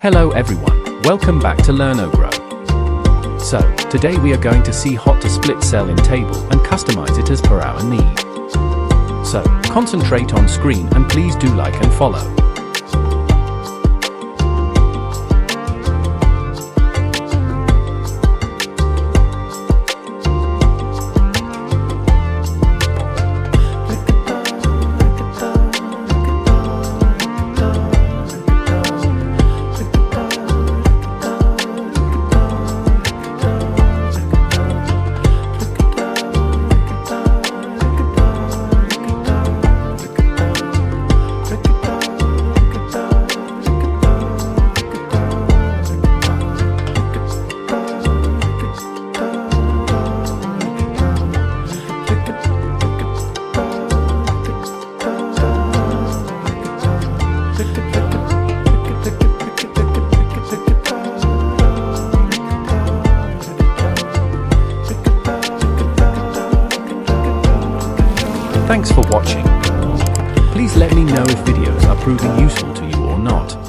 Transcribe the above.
Hello everyone, welcome back to Learn or Grow. So, today we are going to see how to split cell in table and customize it as per our need. So, concentrate on screen and please do like and follow. Thanks for watching. Please let me know if videos are proving useful to you or not.